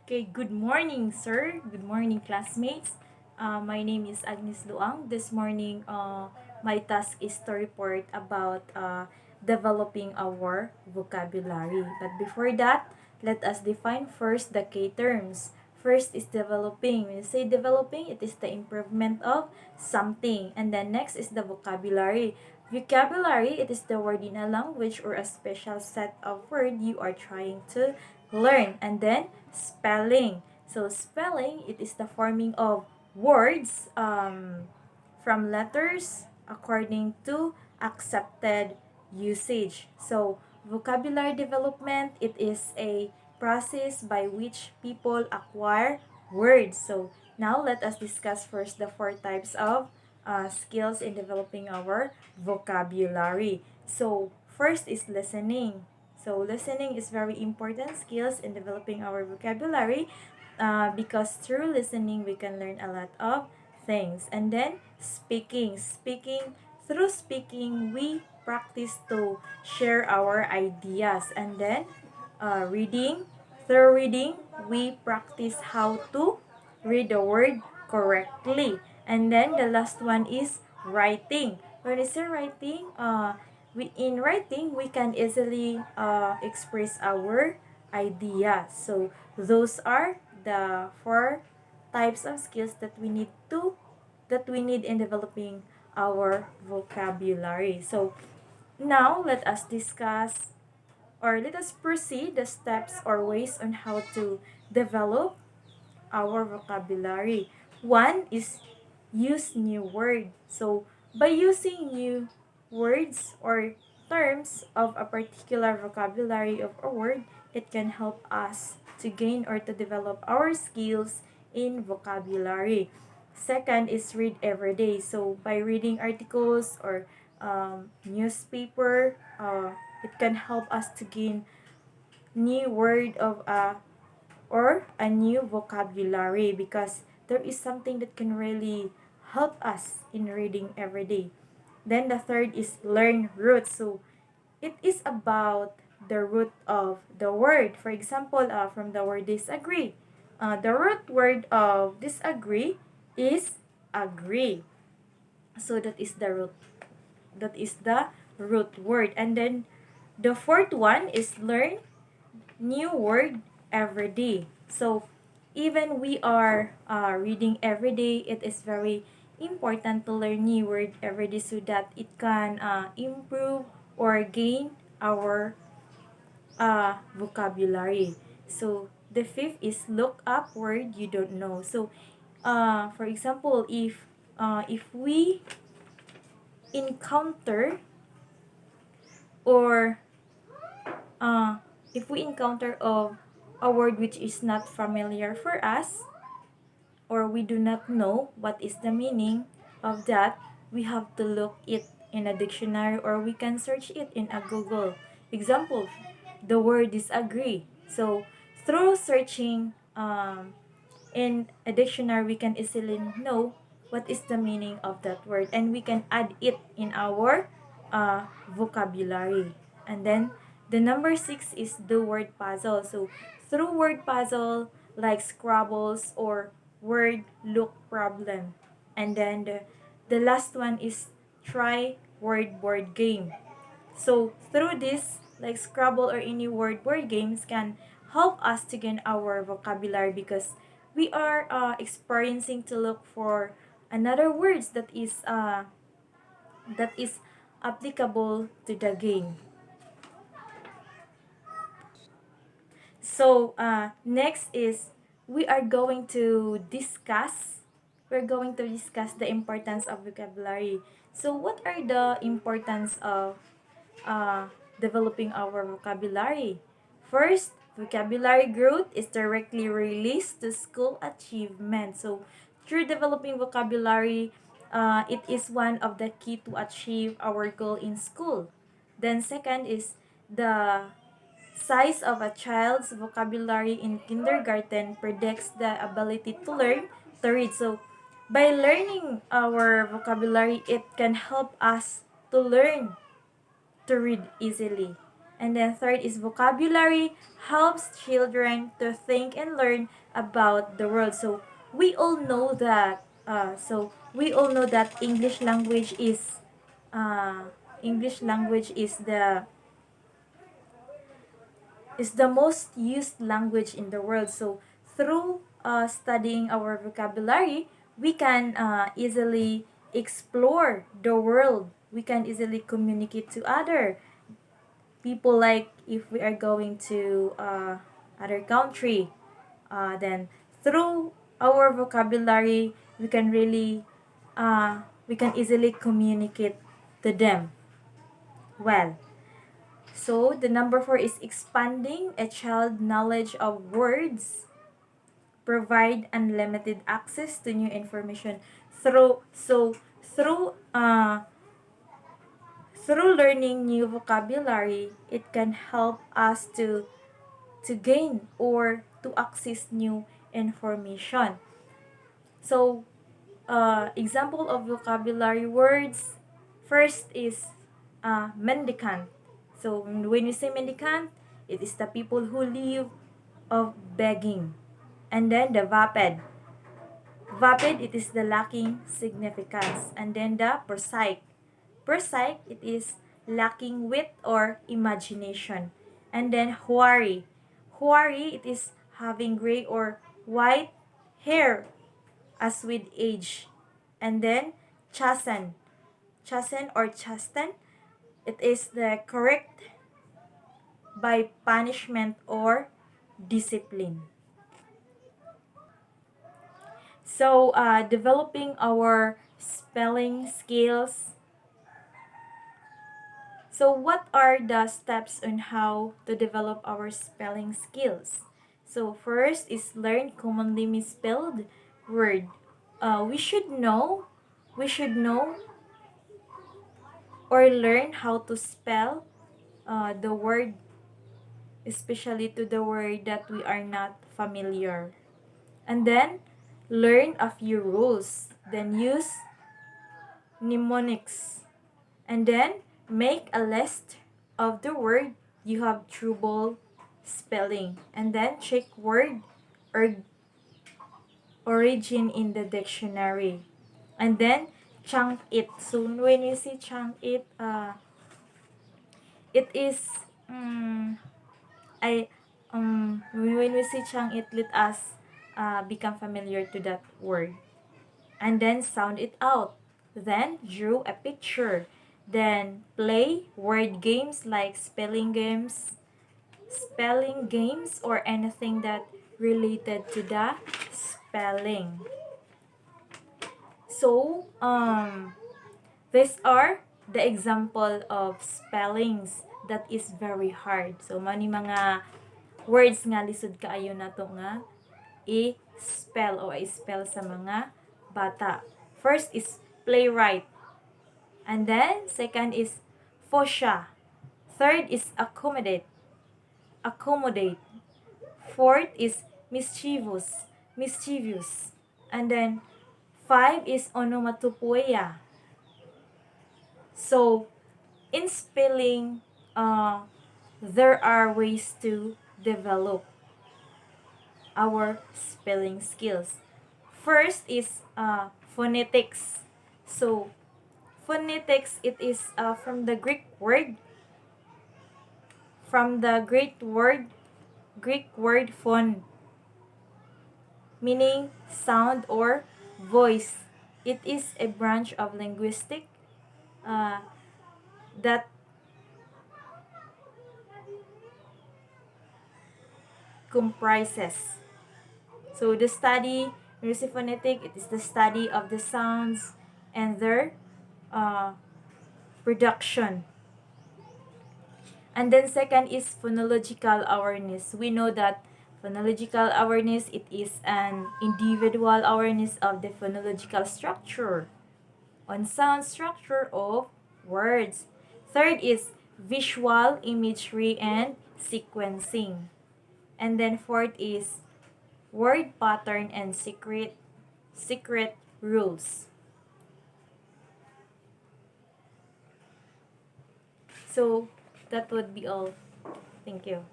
Okay, good morning, sir. Good morning, classmates. My name is Agnes Luang. This morning, my task is to report about developing our vocabulary. But before that, let us define first the key terms. First is developing. When you say developing, it is the improvement of something. And then next is the vocabulary. Vocabulary, it is the word in a language or a special set of word you are trying to learn. And then spelling. So spelling, it is the forming of words from letters according to accepted usage. So vocabulary development, it is a process by which people acquire words. So now let us discuss first the four types of skills in developing our vocabulary. So first is listening. So listening is very important skills in developing our vocabulary because through listening we can learn a lot of things. And then speaking. Through speaking we practice to share our ideas. And then reading. Through reading we practice how to read the word correctly. And then the last one is writing. When I say writing, in writing we can easily express our ideas. So those are the four types of skills that we need in developing our vocabulary. So now let us discuss or let us proceed the steps or ways on how to develop our vocabulary. One is use new word. So by using new words or terms of a particular vocabulary of a word, it can help us to gain or to develop our skills in vocabulary. Second is read every day. So by reading articles or newspaper, it can help us to gain new word of or a new vocabulary because there is something that can really help us in reading every day. Then the third is learn roots. So it is about the root of the word. For example, from the word disagree. The root word of disagree is agree. So that is the root. That is the root word. And then the fourth one is learn new word every day. So even we are reading every day, it is very important to learn new word every day so that it can improve or gain our vocabulary. So the fifth is look up word you don't know. So for example, if we encounter or uh, if we encounter a word which is not familiar for us or we do not know what is the meaning of that, we have to look it in a dictionary or we can search it in a Google. Example, the word disagree. So through searching in a dictionary, we can easily know what is the meaning of that word and we can add it in our vocabulary. And then the number six is the word puzzle. So through word puzzle like Scrabbles or word look problem. And then the last one is try word board game. So through this, like Scrabble or any word board games can help us to gain our vocabulary because we are experiencing to look for another words that is applicable to the game. So next is we are going to discuss the importance of vocabulary. So what are the importance of uh, developing our vocabulary? First, vocabulary growth is directly released to school achievement. So through developing vocabulary, it is one of the key to achieve our goal in school. Then second is the size of a child's vocabulary in kindergarten predicts the ability to learn to read. So, by learning our vocabulary, it can help us to learn to read easily. And then third is vocabulary helps children to think and learn about the world. So we all know that uh, English language is the most used language in the world. So through studying our vocabulary, we can easily explore the world. We can easily communicate to other people, like if we are going to other country, then through our vocabulary we can easily communicate to them well. So the number four is expanding a child knowledge of words, provide unlimited access to new information through through learning new vocabulary. It can help us to gain or to access new information. So example of vocabulary words, first is mendicant. So when we say mendicant, it is the people who live of begging. And then the vapid. Vapid, it is the lacking significance. And then the prosaic. Prosaic, it is lacking wit or imagination. And then hoary. Hoary, it is having gray or white hair as with age. And then chasten. Chasten or chasten, it is the correct by punishment or discipline. So, developing our spelling skills. So, what are the steps on how to develop our spelling skills? So, first is learn commonly misspelled word. We should know, we should know or learn how to spell the word, especially to the word that we are not familiar. And then learn a few rules. Then use mnemonics. And then make a list of the word you have trouble spelling. And then check word or origin in the dictionary. And then chunk it. So when you see chunk it, it is I when we see chunk it, let us become familiar to that word. And then sound it out. Then drew a picture. Then play word games like spelling games or anything that related to the spelling. So, these are the example of spellings that is very hard. So, mani mga words nga lisod kaayo na to nga i-spell o i-spell sa mga bata. First is playwright. And then, second is focia. Third is accommodate. Accommodate. Fourth is mischievous. Mischievous. And then, five is onomatopoeia. So, in spelling, there are ways to develop our spelling skills. First is phonetics. So, phonetics, it is from the Greek word phon, meaning sound or voice. It is a branch of linguistic uh, that comprises. So the study, phonetic, it is the study of the sounds and their uh, production. And then second is phonological awareness. We know that phonological awareness, it is an individual awareness of the phonological structure on sound structure of words. Third is visual imagery and sequencing. And then fourth is word pattern and secret rules. So that would be all. Thank you.